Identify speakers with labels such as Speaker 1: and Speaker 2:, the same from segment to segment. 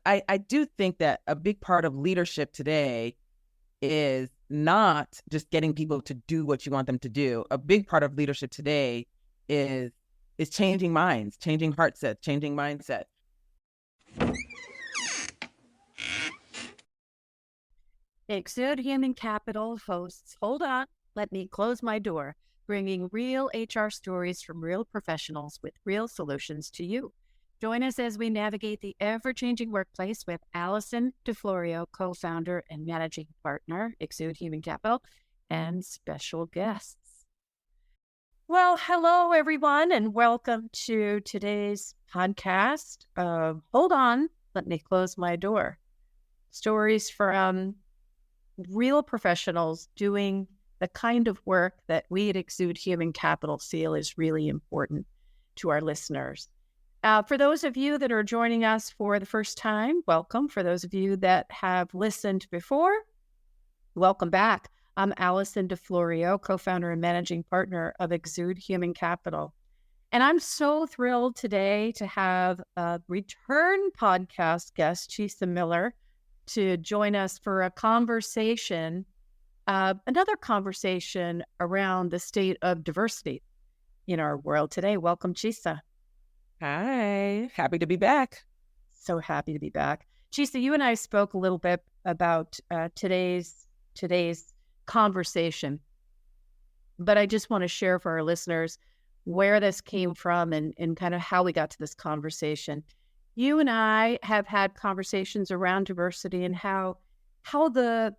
Speaker 1: I do think that a big part of leadership today is not just getting people to do what you want them to do. A big part of leadership today is changing minds, changing heart sets, changing mindset.
Speaker 2: Exude Human Capital hosts Hold On, Let Me Close My Door, bringing real HR stories from real professionals with real solutions to you. Join us as we navigate the ever-changing workplace with Allison DeFlorio, co-founder and managing partner, Exude Human Capital, and special guests. Well, hello, everyone, and welcome to today's podcast of Hold On, Let Me Close My Door. Stories from real professionals doing the kind of work that we at Exude Human Capital feel is really important to our listeners. For those of you that are joining us for the first time, welcome. For those of you that have listened before, welcome back. I'm Allison DeFlorio, co-founder and managing partner of Exude Human Capital. And I'm so thrilled today to have a return podcast guest, Chisa Miller, to join us for a conversation, another conversation around the state of diversity in our world today. Welcome, Chisa.
Speaker 1: Hi, happy to be back.
Speaker 2: So happy to be back. Chisa, you and I spoke a little bit about today's conversation, but I just want to share for our listeners where this came from and kind of how we got to this conversation. You and I have had conversations around diversity and how the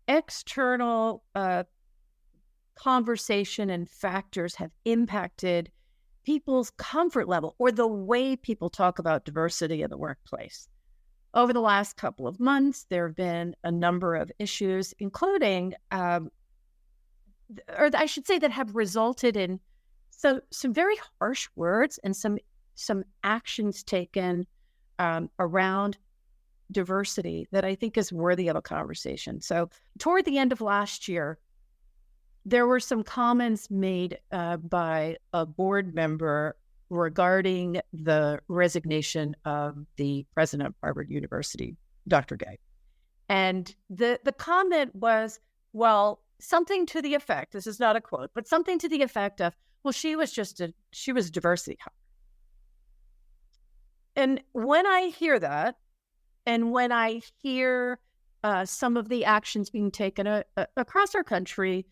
Speaker 2: external conversation and factors have impacted people's comfort level or the way people talk about diversity in the workplace. Over the last couple of months, there have been a number of issues, including, or I should say, that have resulted in some very harsh words and some actions taken around diversity that I think is worthy of a conversation. So toward the end of last year, there were some comments made by a board member regarding the resignation of the president of Harvard University, Dr. Gay. And the comment was, well, something to the effect, this is not a quote, but something to the effect of, well, she was a diversity hire. And when I hear that, and when I hear some of the actions being taken across our country,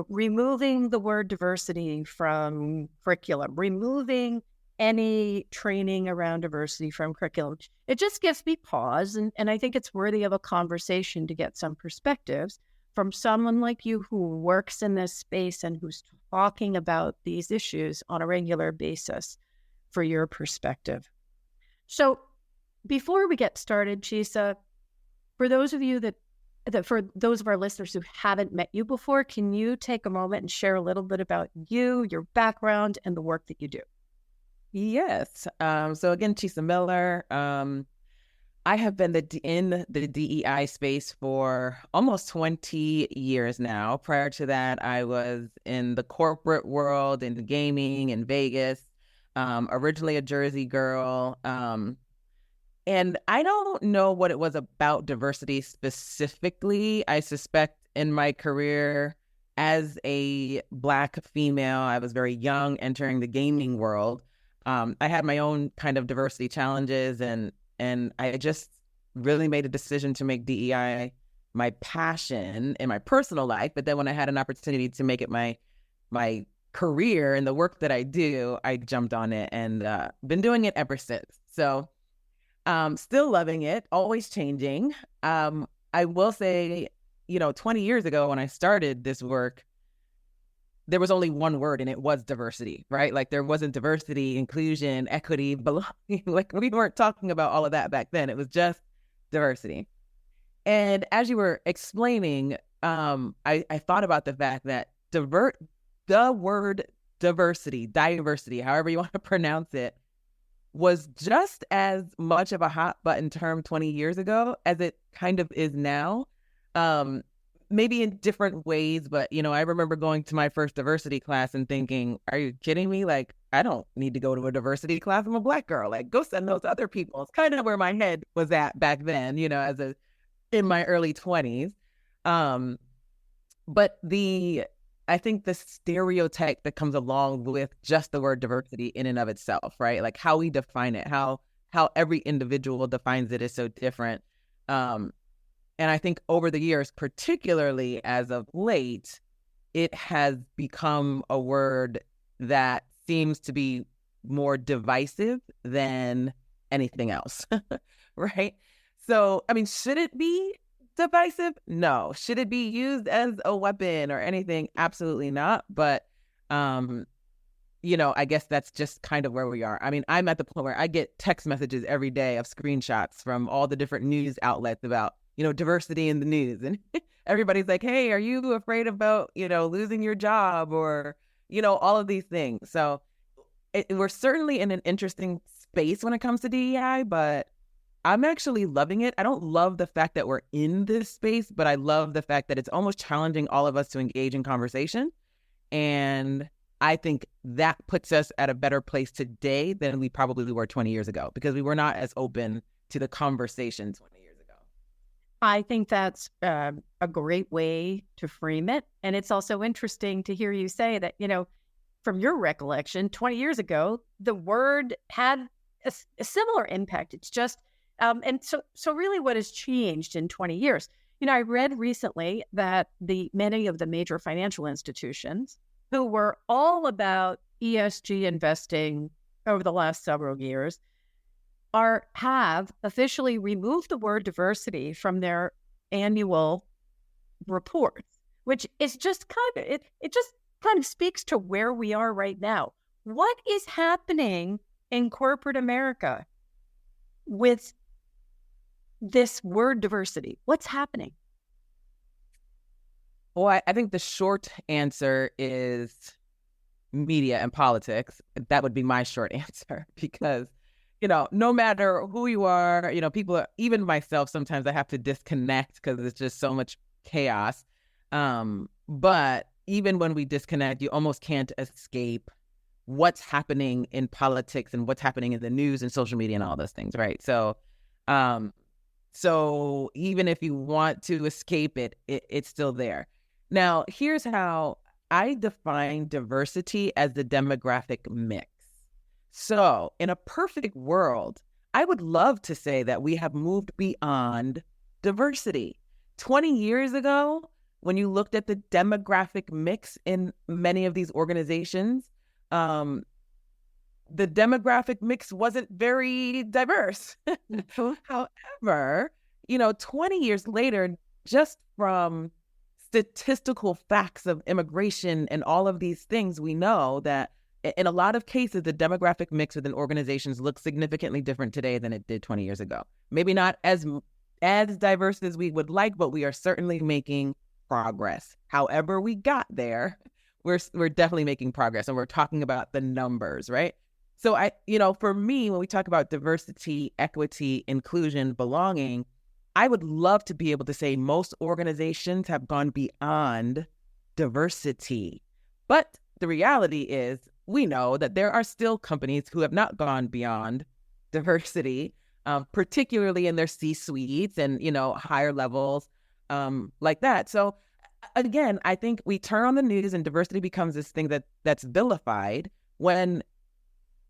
Speaker 2: removing the word diversity from curriculum, removing any training around diversity from curriculum, it just gives me pause. And I think it's worthy of a conversation to get some perspectives from someone like you who works in this space and who's talking about these issues on a regular basis for your perspective. So before we get started, Chisa, for those of you for those of our listeners who haven't met you before, can you take a moment and share a little bit about you, your background, and the work that you do?
Speaker 1: Yes. So again, Chisa Miller. I have been in the DEI space for almost 20 years now. Prior to that, I was in the corporate world, in gaming in Vegas. Originally a Jersey girl. And I don't know what it was about diversity specifically. I suspect in my career as a Black female, I was very young entering the gaming world. I had my own kind of diversity challenges, and I just really made a decision to make DEI my passion in my personal life. But then when I had an opportunity to make it my career and the work that I do, I jumped on it and been doing it ever since. So still loving it, always changing. I will say, 20 years ago when I started this work, there was only one word, and it was diversity, right? Like there wasn't diversity, inclusion, equity, belonging. Like we weren't talking about all of that back then. It was just diversity. And as you were explaining, I thought about the fact that the word diversity, however you want to pronounce it, was just as much of a hot button term 20 years ago as it kind of is now. maybe in different ways, but I remember going to my first diversity class and thinking, are you kidding me? Like, I don't need to go to a diversity class. I'm a Black girl. Like, go send those other people. It's kind of where my head was at back then, in my early 20s. But I think the stereotype that comes along with just the word diversity in and of itself, right? Like how we define it, how every individual defines it is so different. And I think over the years, particularly as of late, it has become a word that seems to be more divisive than anything else, right? So, I mean, should it be divisive? No. Should it be used as a weapon or anything? Absolutely not. But, I guess that's just kind of where we are. I mean, I'm at the point where I get text messages every day of screenshots from all the different news outlets about, diversity in the news. And everybody's like, hey, are you afraid about, losing your job or, all of these things. So we're certainly in an interesting space when it comes to DEI, but I'm actually loving it. I don't love the fact that we're in this space, but I love the fact that it's almost challenging all of us to engage in conversation. And I think that puts us at a better place today than we probably were 20 years ago, because we were not as open to the conversation 20 years ago.
Speaker 2: I think that's a great way to frame it. And it's also interesting to hear you say that, from your recollection, 20 years ago, the word had a similar impact. It's just, and so really what has changed in 20 years? I read recently that many of the major financial institutions who were all about ESG investing over the last several years have officially removed the word diversity from their annual reports, which is just it just kind of speaks to where we are right now. What is happening in corporate America with this word diversity? What's happening?
Speaker 1: Well, I think the short answer is media and politics. That would be my short answer, because no matter who you are, people, even myself, sometimes I have to disconnect because it's just so much chaos. But even when we disconnect, you almost can't escape what's happening in politics and what's happening in the news and social media and all those things, right? So, so even if you want to escape it, it's still there. Now, here's how I define diversity as the demographic mix. So in a perfect world, I would love to say that we have moved beyond diversity. 20 years ago, when you looked at the demographic mix in many of these organizations, the demographic mix wasn't very diverse. However, 20 years later, just from statistical facts of immigration and all of these things, we know that in a lot of cases, the demographic mix within organizations looks significantly different today than it did 20 years ago. Maybe not as diverse as we would like, but we are certainly making progress. However we got there, we're definitely making progress, and we're talking about the numbers, right? So for me, when we talk about diversity, equity, inclusion, belonging, I would love to be able to say most organizations have gone beyond diversity. But the reality is, we know that there are still companies who have not gone beyond diversity, particularly in their C-suites and, higher levels like that. So again, I think we turn on the news and diversity becomes this thing that's vilified, when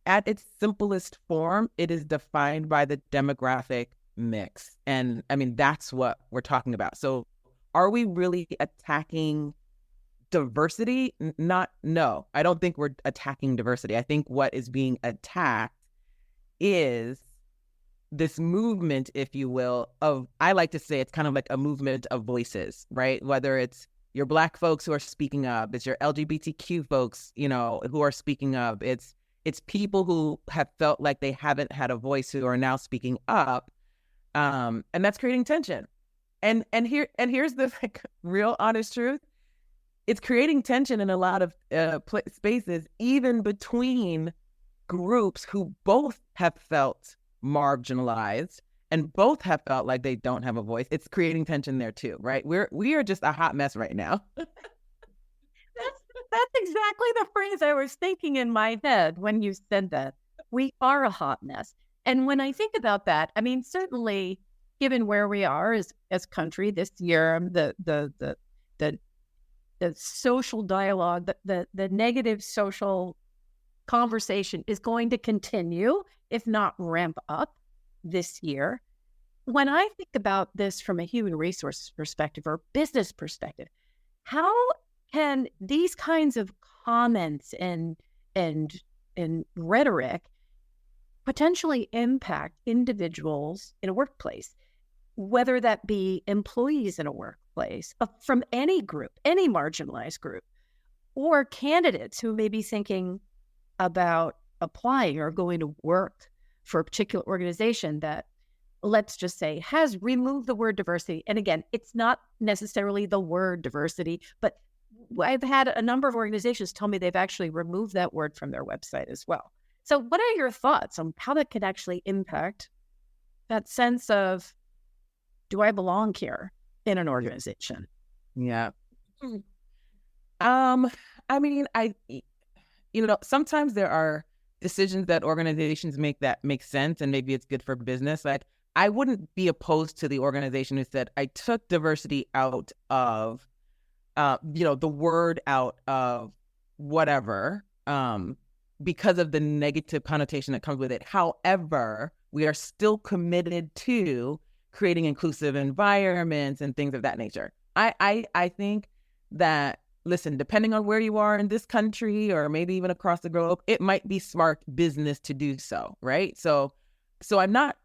Speaker 1: at its simplest form, it is defined by the demographic mix. And I mean, that's what we're talking about. So are we really attacking diversity? No, I don't think we're attacking diversity. I think what is being attacked is this movement, if you will, of, I like to say it's kind of like a movement of voices, right? Whether it's your Black folks who are speaking up, it's your LGBTQ folks, who are speaking up. It's people who have felt like they haven't had a voice who are now speaking up. And that's creating tension. And here's the real honest truth. It's creating tension in a lot of spaces, even between groups who both have felt marginalized and both have felt like they don't have a voice. It's creating tension there too, right? We are just a hot mess right now.
Speaker 2: That's exactly the phrase I was thinking in my head when you said that. We are a hot mess. And when I think about that, I mean, certainly given where we are as country this year, the social dialogue, the negative social conversation is going to continue, if not ramp up this year. When I think about this from a human resources perspective or business perspective, how can these kinds of comments and rhetoric potentially impact individuals in a workplace, whether that be employees in a workplace from any group, any marginalized group, or candidates who may be thinking about applying or going to work for a particular organization that, let's just say, has removed the word diversity. And again, it's not necessarily the word diversity, but I've had a number of organizations tell me they've actually removed that word from their website as well. So what are your thoughts on how that could actually impact that sense of, do I belong here in an organization?
Speaker 1: Yeah. I mean, sometimes there are decisions that organizations make that make sense, and maybe it's good for business. Like, I wouldn't be opposed to the organization who said, I took diversity out of, the word out of whatever, because of the negative connotation that comes with it. However, we are still committed to creating inclusive environments and things of that nature. I think that, listen, depending on where you are in this country or maybe even across the globe, it might be smart business to do so, right? So I'm not,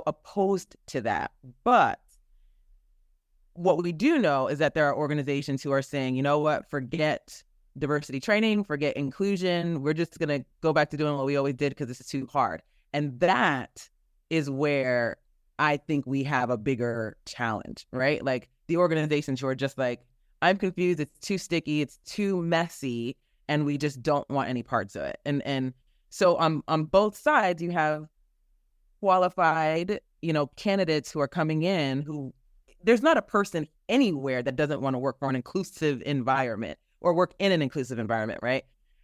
Speaker 1: opposed to that. But what we do know is that there are organizations who are saying, you know what, forget diversity training, forget inclusion. We're just going to go back to doing what we always did because this is too hard. And that is where I think we have a bigger challenge, right? Like, the organizations who are just like, I'm confused, it's too sticky, it's too messy, and we just don't want any parts of it. And so on both sides, you have qualified, candidates who are coming in who, there's not a person anywhere that doesn't want to work for an inclusive environment or work in an inclusive environment, right?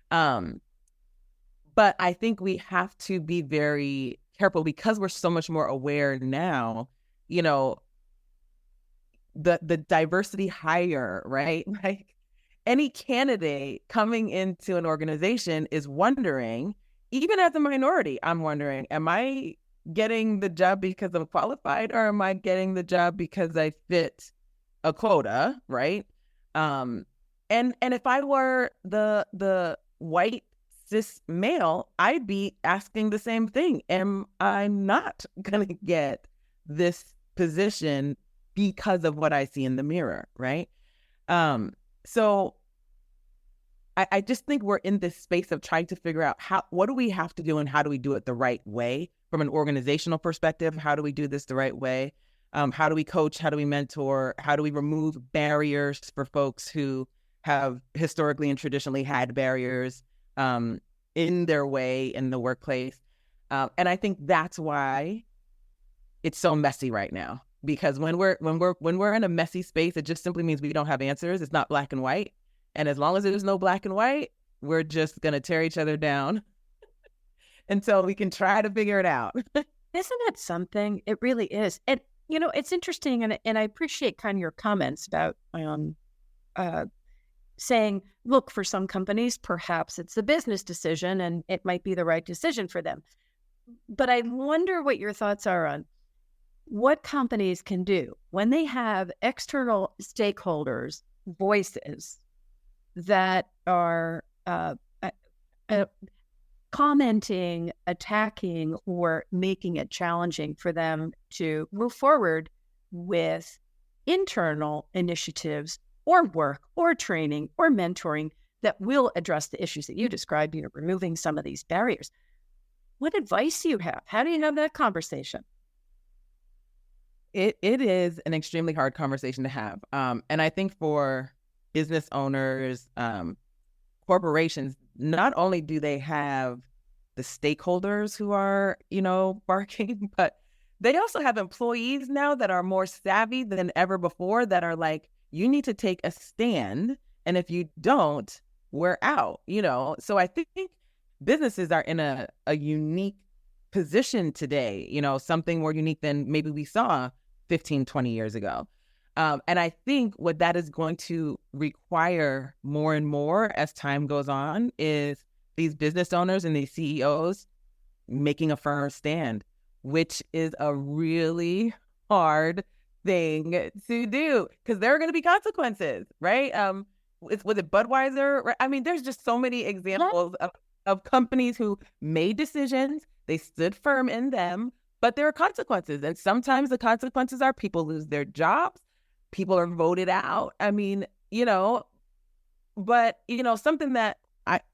Speaker 1: But I think we have to be very careful because we're so much more aware now, the diversity hire, right? Like, any candidate coming into an organization is wondering, even as a minority, I'm wondering, am I getting the job because I'm qualified, or am I getting the job because I fit a quota, right? And if I were the white cis male, I'd be asking the same thing. Am I not gonna get this position because of what I see in the mirror, right? So I just think we're in this space of trying to figure out what do we have to do and how do we do it the right way from an organizational perspective. How do we do this the right way? How do we coach? How do we mentor? How do we remove barriers for folks who have historically and traditionally had barriers in their way in the workplace? And I think that's why it's so messy right now. Because when we're in a messy space, it just simply means we don't have answers. It's not black and white. And as long as there's no black and white, we're just going to tear each other down until we can try to figure it out.
Speaker 2: Isn't that something? It really is. And, it's interesting. And I appreciate kind of your comments about saying, look, for some companies, perhaps it's a business decision and it might be the right decision for them. But I wonder what your thoughts are on what companies can do when they have external stakeholders' voices that are commenting, attacking, or making it challenging for them to move forward with internal initiatives or work or training or mentoring that will address the issues that you described, removing some of these barriers. What advice do you have? How do you have that conversation?
Speaker 1: It is an extremely hard conversation to have. And I think for business owners, corporations, not only do they have the stakeholders who are, barking, but they also have employees now that are more savvy than ever before that are like, you need to take a stand. And if you don't, we're out, So I think businesses are in a unique position today, something more unique than maybe we saw 15, 20 years ago. And I think what that is going to require more and more as time goes on is these business owners and these CEOs making a firm stand, which is a really hard thing to do because there are going to be consequences, right? Was it Budweiser? Right? I mean, there's just so many examples of companies who made decisions, they stood firm in them, but there are consequences. And sometimes the consequences are people lose their jobs, people are voted out. I mean, but, something that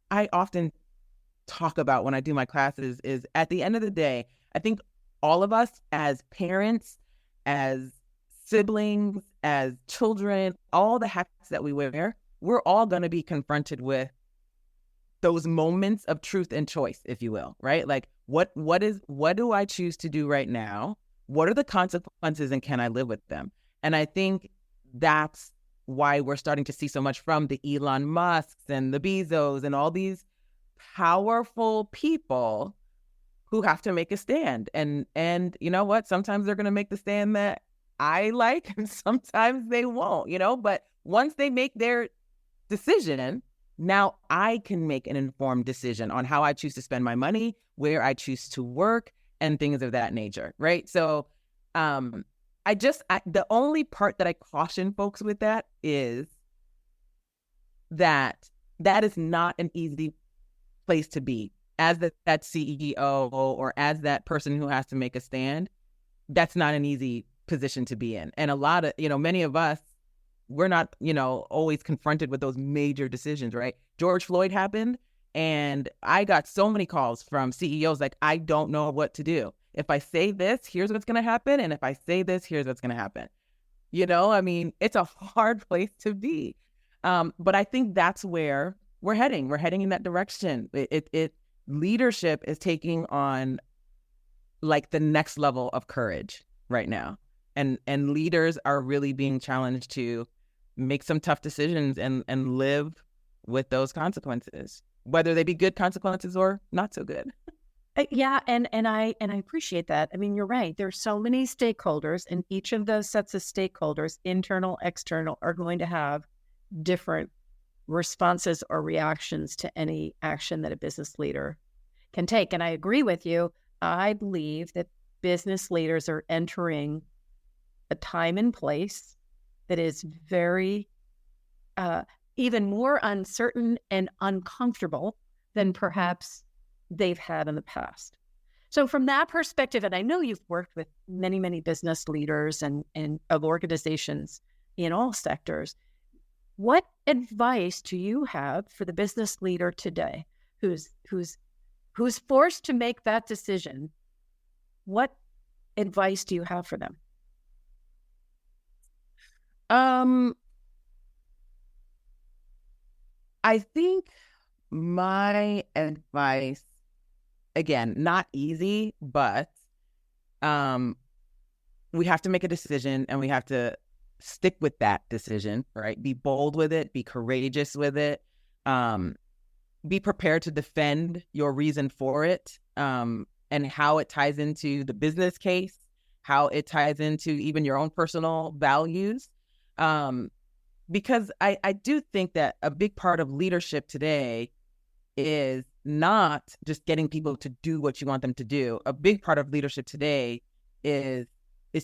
Speaker 1: I often talk about when I do my classes is at the end of the day, I think all of us as parents, as siblings, as children, all the hats that we wear, we're all going to be confronted with those moments of truth and choice, if you will, right? Like what do I choose to do right now? What are the consequences and can I live with them? And I think that's why we're starting to see so much from the Elon Musks and the Bezos and all these powerful people who have to make a stand. And you know what? Sometimes they're going to make the stand that I like, and sometimes they won't, but once they make their decision, now I can make an informed decision on how I choose to spend my money, where I choose to work, and things of that nature, right? So the only part that I caution folks with that is that is not an easy place to be as that CEO or as that person who has to make a stand. That's not an easy position to be in. And a lot of, many of us, we're not, always confronted with those major decisions, right? George Floyd happened, and I got so many calls from CEOs like, I don't know what to do. If I say this, here's what's going to happen. And if I say this, here's what's going to happen. I mean, it's a hard place to be. But I think that's where we're heading. We're heading in that direction. Leadership is taking on like the next level of courage right now. And leaders are really being challenged to make some tough decisions and live with those consequences, whether they be good consequences or not so good.
Speaker 2: Yeah, and I appreciate that. I mean, you're right. There's so many stakeholders, and each of those sets of stakeholders, internal, external, are going to have different responses or reactions to any action that a business leader can take. And I agree with you. I believe that business leaders are entering a time and place that is very, even more uncertain and uncomfortable than perhaps they've had in the past. So from that perspective, and I know you've worked with many, many business leaders and of organizations in all sectors, what advice do you have for the business leader today who's forced to make that decision? What advice do you have for them?
Speaker 1: I think my advice, again, not easy, but we have to make a decision and we have to stick with that decision, right? Be bold with it, be courageous with it, be prepared to defend your reason for it, and how it ties into the business case, how it ties into even your own personal values. Because I do think that a big part of leadership today is not just getting people to do what you want them to do. A big part of leadership today is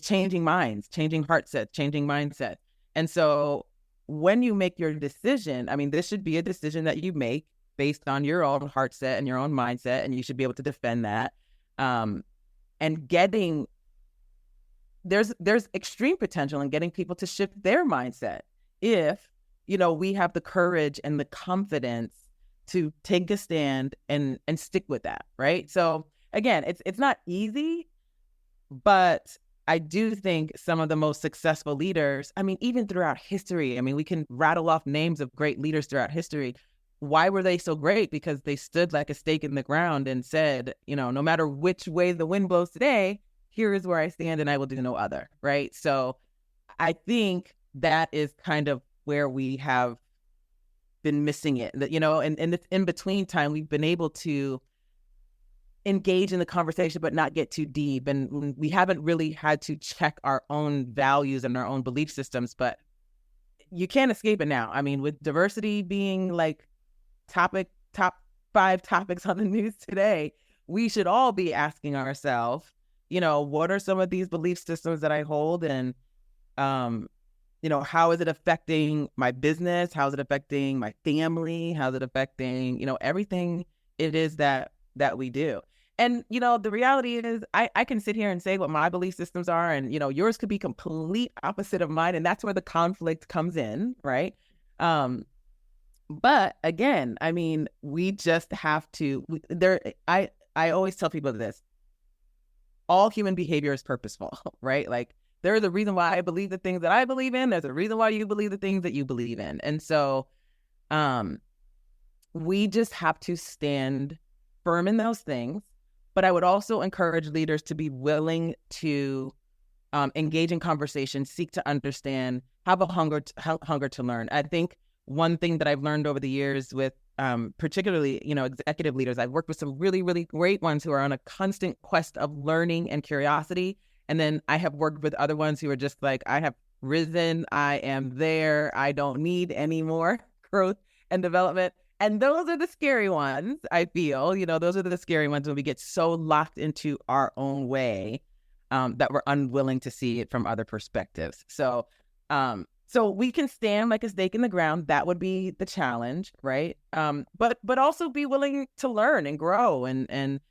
Speaker 1: changing minds, changing heart sets, changing mindset. And so when you make your decision, I mean, this should be a decision that you make based on your own heart set and your own mindset, and you should be able to defend that. And there's extreme potential in getting people to shift their mindset if, we have the courage and the confidence to take a stand and stick with that, right? So again, it's not easy, but I do think some of the most successful leaders, I mean, even throughout history, I mean, we can rattle off names of great leaders throughout history. Why were they so great? Because they stood like a stake in the ground and said, no matter which way the wind blows today, here is where I stand and I will do no other, right? So I think that is kind of where we have been missing it. That, and this in between time, we've been able to engage in the conversation, but not get too deep. And we haven't really had to check our own values and our own belief systems, but you can't escape it now. I mean, with diversity being like top 5 topics on the news today, we should all be asking ourselves, what are some of these belief systems that I hold? And, how is it affecting my business? How is it affecting my family? How is it affecting, everything it is that we do? And, the reality is I can sit here and say what my belief systems are, and, yours could be complete opposite of mine. And that's where the conflict comes in, right? But again, I mean, we just have to, I always tell people this, all human behavior is purposeful, right? Like, there's a reason why I believe the things that I believe in. There's a reason why you believe the things that you believe in. And so we just have to stand firm in those things. But I would also encourage leaders to be willing to engage in conversation, seek to understand, have a hunger to learn. I think one thing that I've learned over the years with particularly, executive leaders, I've worked with some really, really great ones who are on a constant quest of learning and curiosity. And then I have worked with other ones who are just like, I have risen, I am there, I don't need any more growth and development. And those are the scary ones, I feel. Those are the scary ones when we get so locked into our own way that we're unwilling to see it from other perspectives. So we can stand like a stake in the ground. That would be the challenge, right? But also be willing to learn and grow. And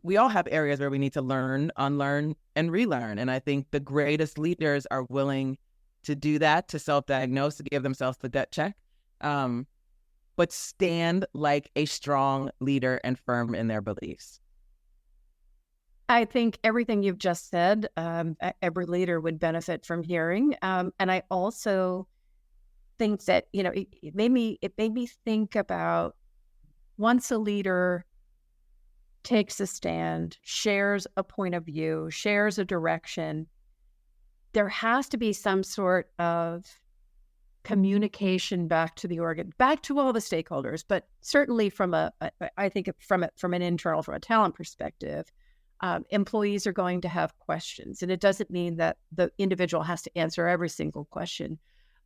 Speaker 1: we all have areas where we need to learn, unlearn, and relearn. And I think the greatest leaders are willing to do that, to self-diagnose, to give themselves the gut check. But stand like a strong leader and firm in their beliefs.
Speaker 2: I think everything you've just said, every leader would benefit from hearing. And I also think that, it made me think about once a leader takes a stand, shares a point of view, shares a direction, there has to be some sort of communication back to the back to all the stakeholders, but certainly from an internal, from a talent perspective, employees are going to have questions, and it doesn't mean that the individual has to answer every single question.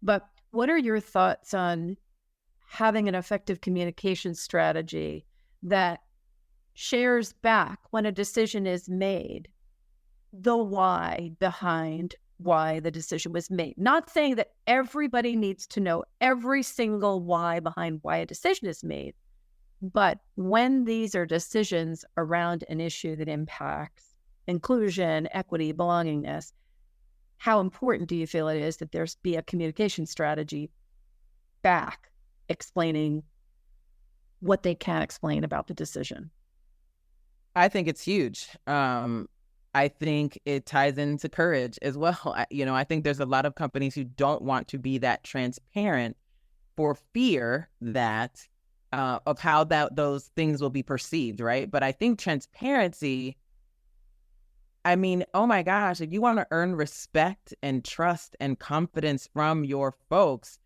Speaker 2: But what are your thoughts on having an effective communication strategy that shares back when a decision is made, the why behind why the decision was made? Not saying that everybody needs to know every single why behind why a decision is made, but when these are decisions around an issue that impacts inclusion, equity, belongingness, how important do you feel it is that there's be a communication strategy back explaining what they can explain about the decision?
Speaker 1: I think it's huge. I think it ties into courage as well. I think there's a lot of companies who don't want to be that transparent for fear that of how those things will be perceived, right? But I think transparency, I mean, oh my gosh, if you want to earn respect and trust and confidence from your folks,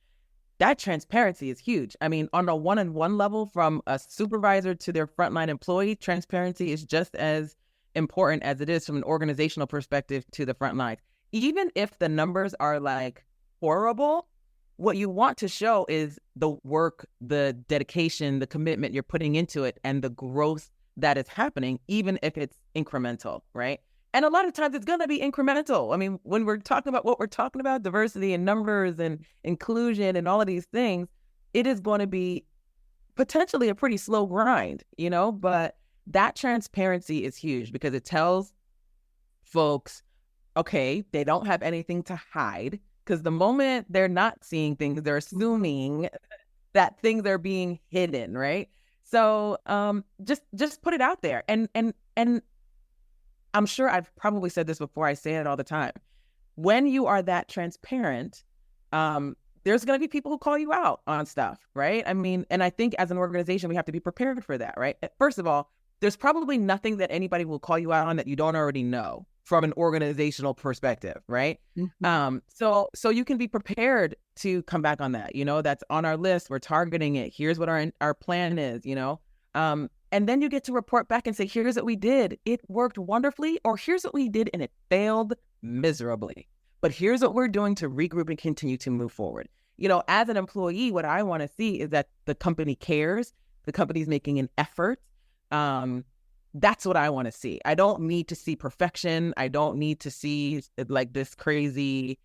Speaker 1: that transparency is huge. I mean, on a one-on-one level, from a supervisor to their frontline employee, transparency is just as important as it is from an organizational perspective to the front lines. Even if the numbers are like horrible, what you want to show is the work, the dedication, the commitment you're putting into it, and the growth that is happening, even if it's incremental, right? And a lot of times it's going to be incremental. I mean, when we're talking about what we're talking about, diversity and numbers and inclusion and all of these things, it is going to be potentially a pretty slow grind, but that transparency is huge because it tells folks, okay, they don't have anything to hide, because the moment they're not seeing things, they're assuming that things are being hidden, right? So just put it out there. And I'm sure I've probably said this before, I say it all the time. When you are that transparent, there's going to be people who call you out on stuff, right? I mean, and I think as an organization, we have to be prepared for that, right? First of all, there's probably nothing that anybody will call you out on that you don't already know, from an organizational perspective, right? So you can be prepared to come back on that. That's on our list. We're targeting it. Here's what our plan is. And then you get to report back and say, here's what we did. It worked wonderfully, or here's what we did and it failed miserably. But here's what we're doing to regroup and continue to move forward. As an employee, what I want to see is that the company cares, the company's making an effort. That's what I want to see. I don't need to see perfection. I don't need to see like this crazy,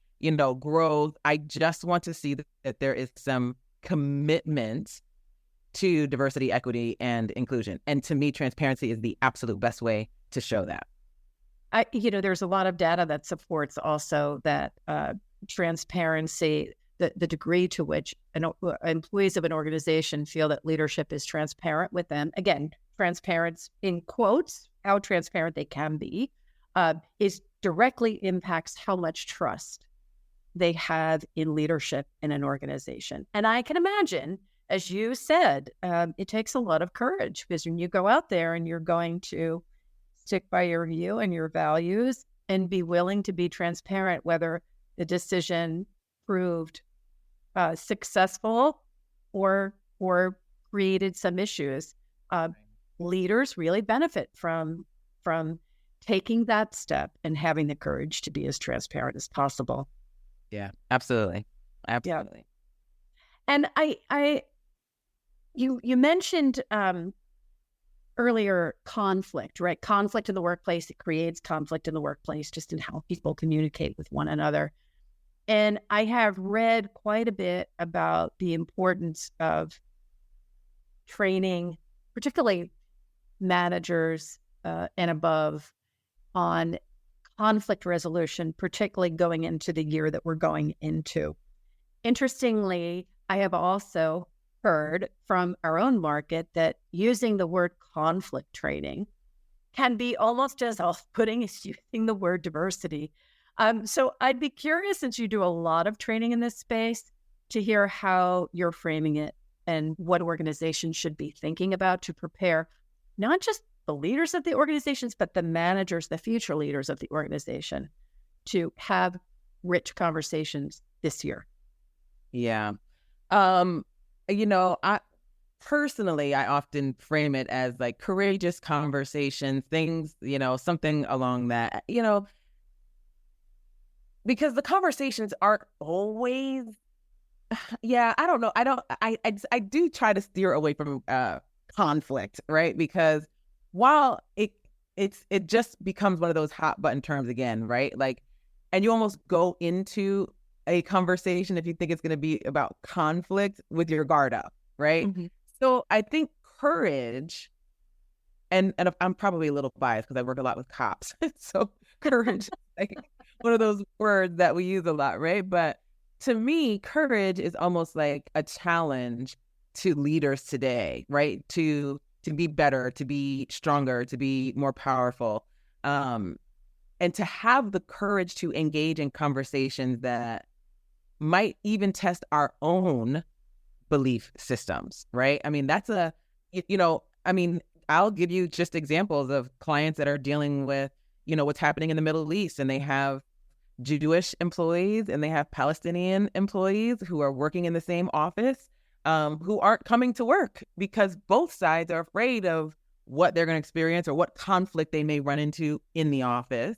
Speaker 1: growth. I just want to see that there is some commitment to diversity, equity, and inclusion. And to me, transparency is the absolute best way to show that.
Speaker 2: There's a lot of data that supports also that transparency, the degree to which employees of an organization feel that leadership is transparent with them. Again, transparent in quotes, how transparent they can be, is directly impacts how much trust they have in leadership in an organization. And I can imagine, as you said, it takes a lot of courage, because when you go out there and you're going to stick by your view and your values and be willing to be transparent, whether the decision proved successful or created some issues. Leaders really benefit from taking that step and having the courage to be as transparent as possible.
Speaker 1: Yeah, absolutely. Absolutely.
Speaker 2: Yeah. And you mentioned earlier conflict, right? Conflict in the workplace. It creates conflict in the workplace, just in how people communicate with one another. And I have read quite a bit about the importance of training, particularly managers and above, on conflict resolution, particularly going into the year that we're going into. Interestingly, I have also heard from our own market that using the word conflict training can be almost as off-putting as using the word diversity. So I'd be curious, since you do a lot of training in this space, to hear how you're framing it and what organizations should be thinking about to prepare not just the leaders of the organizations, but the managers, the future leaders of the organization, to have rich conversations this year.
Speaker 1: Yeah. I personally, I often frame it as like courageous conversations, things, something along that, because the conversations aren't always, I don't know. I do try to steer away from conflict, right? Because while it just becomes one of those hot button terms again, right? Like, and you almost go into a conversation, if you think it's going to be about conflict, with your guard up, right? Mm-hmm. So I think courage, and I'm probably a little biased because I work a lot with cops. So courage is like one of those words that we use a lot, right? But to me, courage is almost like a challenge to leaders today, right? To be better, to be stronger, to be more powerful, and to have the courage to engage in conversations that might even test our own belief systems, right? I mean, that's I'll give you just examples of clients that are dealing with, what's happening in the Middle East, and they have Jewish employees and they have Palestinian employees who are working in the same office, who aren't coming to work because both sides are afraid of what they're going to experience or what conflict they may run into in the office.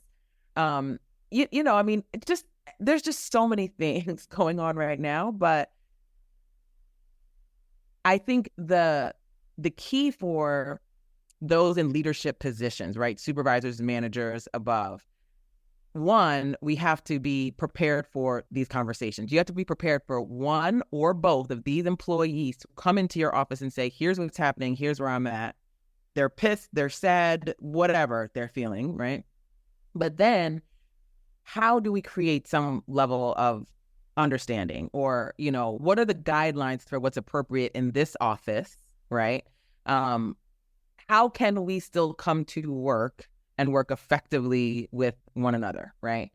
Speaker 1: There's just so many things going on right now, but I think the key for those in leadership positions, right? Supervisors, managers, above. One, we have to be prepared for these conversations. You have to be prepared for one or both of these employees to come into your office and say, here's what's happening, here's where I'm at. They're pissed, they're sad, whatever they're feeling, right? But then how do we create some level of understanding, or, what are the guidelines for what's appropriate in this office, right? How can we still come to work and work effectively with one another, right?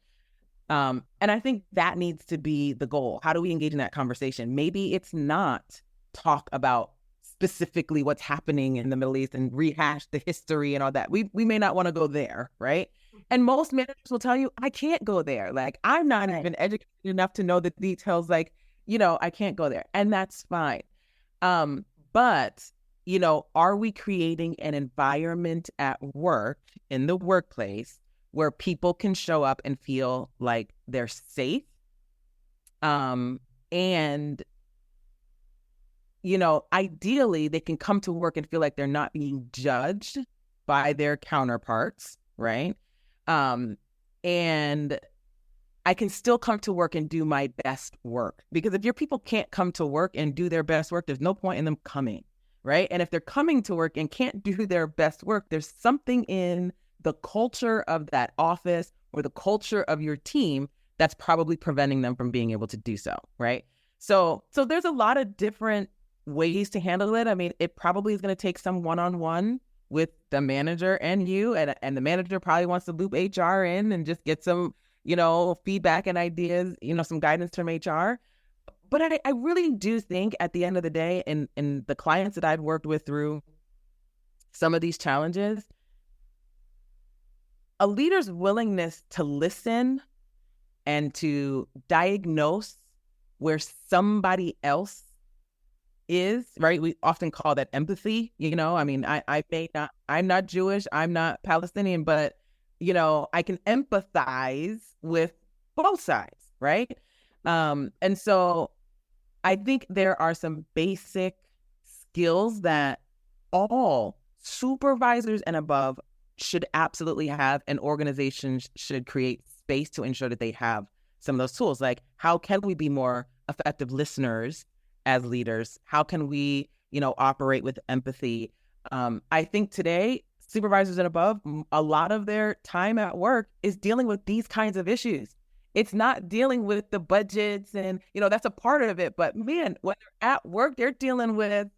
Speaker 1: And I think that needs to be the goal. How do we engage in that conversation? Maybe it's not talk about specifically what's happening in the Middle East and rehash the history and all that. We may not want to go there, right? And most managers will tell you, I can't go there. Like, I'm not even educated enough to know the details. Like, I can't go there. And that's fine. But, are we creating an environment at work, in the workplace, where people can show up and feel like they're safe? And, ideally, they can come to work and feel like they're not being judged by their counterparts, right? And I can still come to work and do my best work. Because if your people can't come to work and do their best work, there's no point in them coming, right? And if they're coming to work and can't do their best work, there's something in the culture of that office or the culture of your team that's probably preventing them from being able to do so, right? So there's a lot of different ways to handle it. I mean, it probably is going to take some one-on-one with the manager and you, and the manager probably wants to loop HR in and just get some, feedback and ideas, some guidance from HR. But I really do think at the end of the day, in the clients that I've worked with through some of these challenges, a leader's willingness to listen and to diagnose where somebody else is, right? We often call that empathy. I mean, I'm not Jewish, I'm not Palestinian, but, I can empathize with both sides, right? And so I think there are some basic skills that all supervisors and above should absolutely have, and organizations should create space to ensure that they have some of those tools. Like, how can we be more effective listeners as leaders? How can we, operate with empathy? I think today, supervisors and above, a lot of their time at work is dealing with these kinds of issues. It's not dealing with the budgets and, that's a part of it. But man, when they're at work, they're dealing with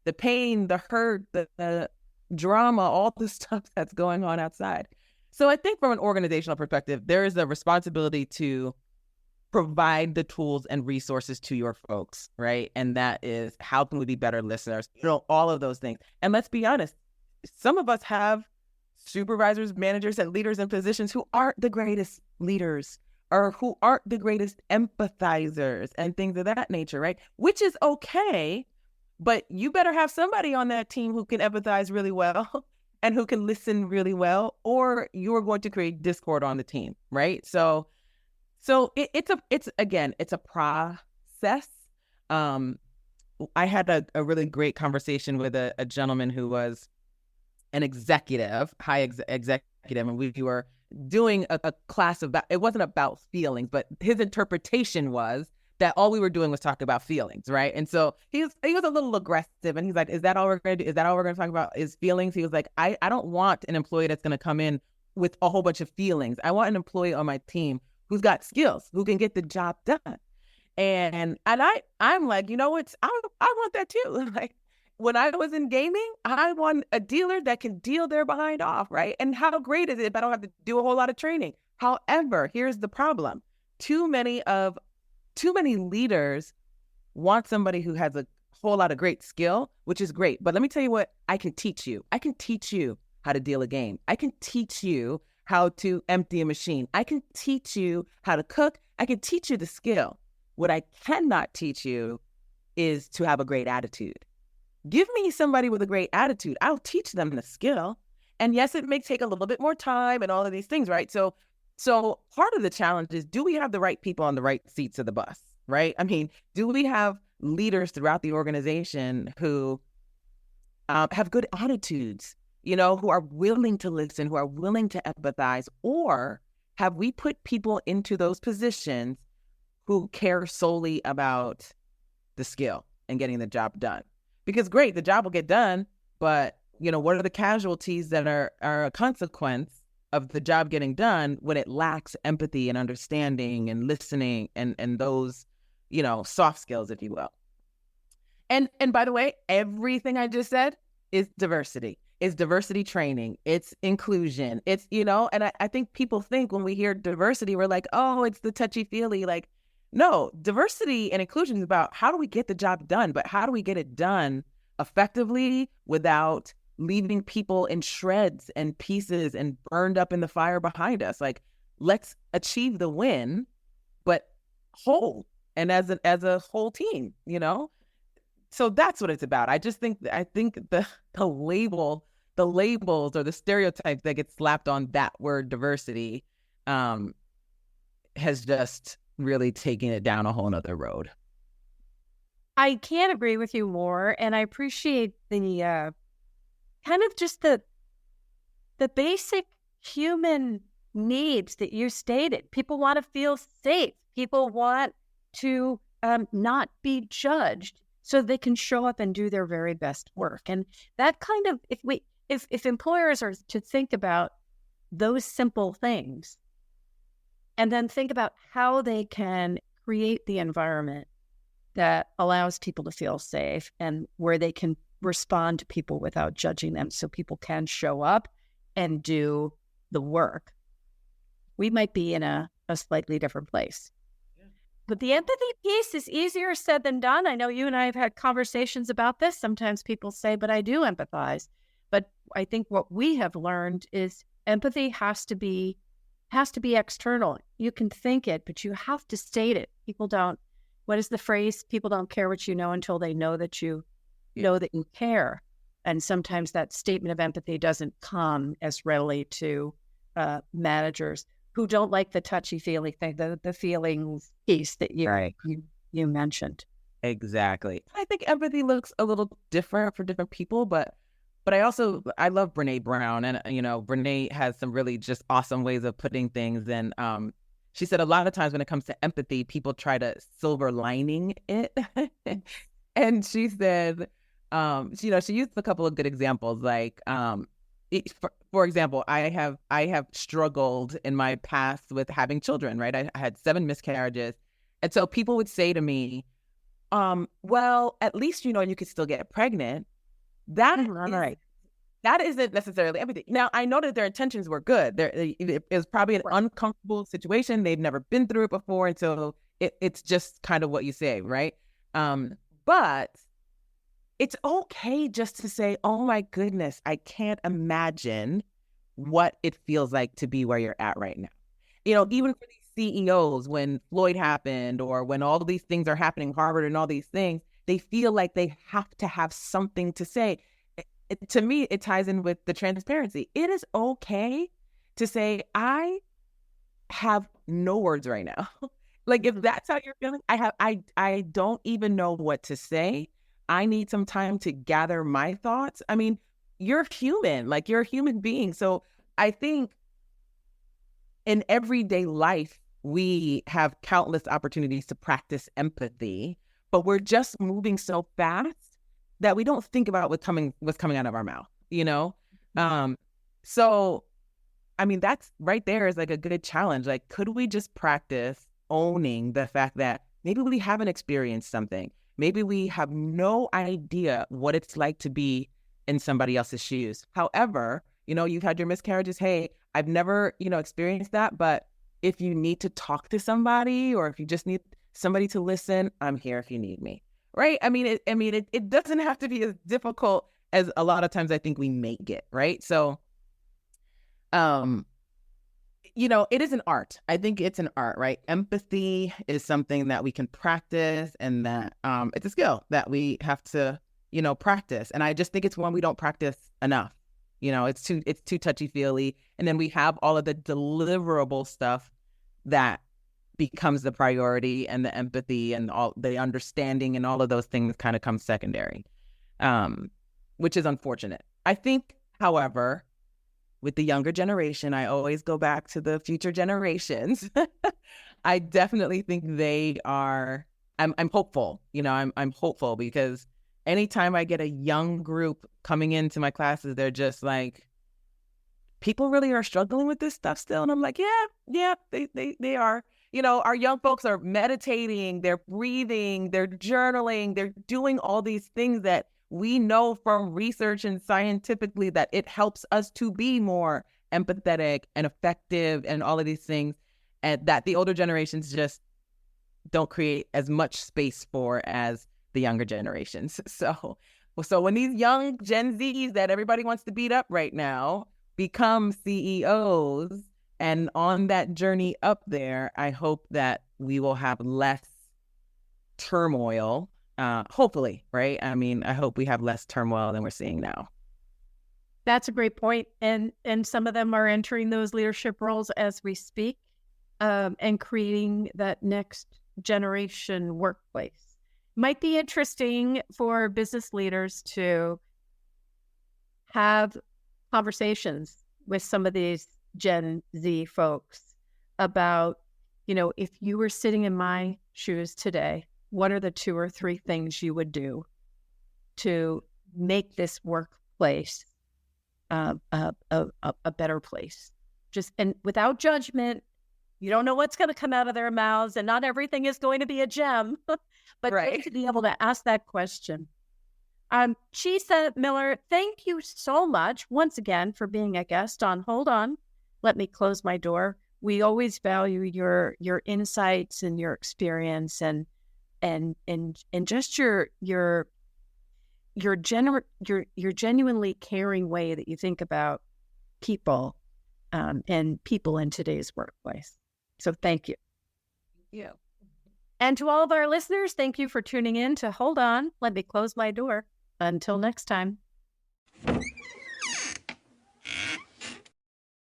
Speaker 1: the pain, the hurt, the drama, all the stuff that's going on outside. So I think from an organizational perspective, there is a responsibility to provide the tools and resources to your folks, right? And that is, how can we be better listeners? All of those things. And let's be honest, some of us have supervisors, managers, and leaders in positions who aren't the greatest leaders or who aren't the greatest empathizers and things of that nature, right? Which is okay, but you better have somebody on that team who can empathize really well and who can listen really well, or you're going to create discord on the team, right? So it's a process. I had a really great conversation with a gentleman who was an executive, executive, and we were doing a class about, it wasn't about feelings, but his interpretation was that all we were doing was talk about feelings, right? And so he was a little aggressive, and he's like, is that all we're going to do? Is that all we're going to talk about is feelings? He was like, I don't want an employee that's going to come in with a whole bunch of feelings. I want an employee on my team who's got skills, who can get the job done. And I'm like, I want that too. Like, when I was in gaming, I want a dealer that can deal their behind off, right? And how great is it if I don't have to do a whole lot of training? However, here's the problem. Too many leaders want somebody who has a whole lot of great skill, which is great. But let me tell you what I can teach you. I can teach you how to deal a game. I can teach you how to empty a machine. I can teach you how to cook. I can teach you the skill. What I cannot teach you is to have a great attitude. Give me somebody with a great attitude. I'll teach them the skill. And yes, it may take a little bit more time and all of these things, right? So part of the challenge is, do we have the right people on the right seats of the bus, right? I mean, do we have leaders throughout the organization who have good attitudes, who are willing to listen, who are willing to empathize? Or have we put people into those positions who care solely about the skill and getting the job done? Because great, the job will get done, but what are the casualties that are a consequence of the job getting done when it lacks empathy and understanding and listening and those, soft skills, if you will. And by the way, everything I just said is diversity. It's diversity training. It's inclusion. It's, and I think people think when we hear diversity, we're like, oh, it's the touchy-feely. Like, no, diversity and inclusion is about how do we get the job done, but how do we get it done effectively without leaving people in shreds and pieces and burned up in the fire behind us. Like, let's achieve the win, but whole and as a whole team, you know? So that's what it's about. I think the the labels or the stereotypes that get slapped on that word diversity um has just really taken it down a whole nother road.
Speaker 2: I can't agree with you more. And I appreciate the kind of just the basic human needs that you stated. People want to feel safe. People want to not be judged so they can show up and do their very best work. And that kind of, if employers are to think about those simple things and then think about how they can create the environment that allows people to feel safe and where they can respond to people without judging them so people can show up and do the work, we might be in a slightly different place. Yeah. But the empathy piece is easier said than done. I know you and I have had conversations about this. Sometimes people say, but I do empathize. But I think what we have learned is empathy has to be external. You can think it, but you have to state it. People don't, what is the phrase? People don't care what you know until they know that you know that you care. And sometimes that statement of empathy doesn't come as readily to managers who don't like the touchy-feely thing, the feelings piece that you mentioned.
Speaker 1: Exactly. I think empathy looks a little different for different people, but I love Brene Brown, and you know, Brene has some really just awesome ways of putting things. And she said a lot of times when it comes to empathy, people try to silver lining it. And she said, you know, she used a couple of good examples, like, for example, I have struggled in my past with having children, right? I had 7 miscarriages. And so people would say to me, well, at least, you know, you could still get pregnant. That isn't necessarily everything. Now, I know that their intentions were good. It was probably an uncomfortable situation. They've never been through it before. And so it's just kind of what you say, right? But it's okay just to say, oh my goodness, I can't imagine what it feels like to be where you're at right now. You know, even for these CEOs, when Floyd happened or when all of these things are happening, Harvard and all these things, they feel like they have to have something to say. To me, it ties in with the transparency. It is okay to say, I have no words right now. Like, if that's how you're feeling, I don't even know what to say. I need some time to gather my thoughts. I mean, you're human, like you're a human being. So I think in everyday life, we have countless opportunities to practice empathy, but we're just moving so fast that we don't think about what's coming out of our mouth, you know? So, I mean, that's right there is like a good challenge. Like, could we just practice owning the fact that maybe we haven't experienced something? Maybe we have no idea what it's like to be in somebody else's shoes. However, you know, you've had your miscarriages. Hey, I've never, you know, experienced that. But if you need to talk to somebody or if you just need somebody to listen, I'm here if you need me. Right? I mean, it doesn't have to be as difficult as a lot of times I think we make it. Right? So, you know, it is an art. I think it's an art, right? Empathy is something that we can practice and that it's a skill that we have to, you know, practice. And I just think it's one we don't practice enough. You know, it's too touchy-feely. And then we have all of the deliverable stuff that becomes the priority, and the empathy and all the understanding and all of those things kind of come secondary, which is unfortunate. I think, however, with the younger generation, I always go back to the future generations. I definitely think they are, I'm hopeful, you know, I'm hopeful because anytime I get a young group coming into my classes, they're just like, people really are struggling with this stuff still. And I'm like, yeah, they are. You know, our young folks are meditating, they're breathing, they're journaling, they're doing all these things that we know from research and scientifically that it helps us to be more empathetic and effective and all of these things, and that the older generations just don't create as much space for as the younger generations. So So when these young Gen Zs that everybody wants to beat up right now become CEOs and on that journey up there, I hope that we will have less turmoil. Hopefully, right? I mean, I hope we have less turmoil than we're seeing now.
Speaker 2: That's a great point. And some of them are entering those leadership roles as we speak, and creating that next generation workplace. Might be interesting for business leaders to have conversations with some of these Gen Z folks about, if you were sitting in my shoes today, what are the 2 or 3 things you would do to make this workplace a better place? Just, and without judgment. You don't know what's going to come out of their mouths, and not everything is going to be a gem, but
Speaker 1: Right.
Speaker 2: just to be able to ask that question. Chisa Miller, thank you so much once again for being a guest on Hold On, Let Me Close My Door. We always value your insights and your experience and just your genuinely caring way that you think about people, and people in today's workplace. So thank you.
Speaker 1: Yeah.
Speaker 2: And to all of our listeners, thank you for tuning in to Hold On, Let Me Close My Door. Until next time.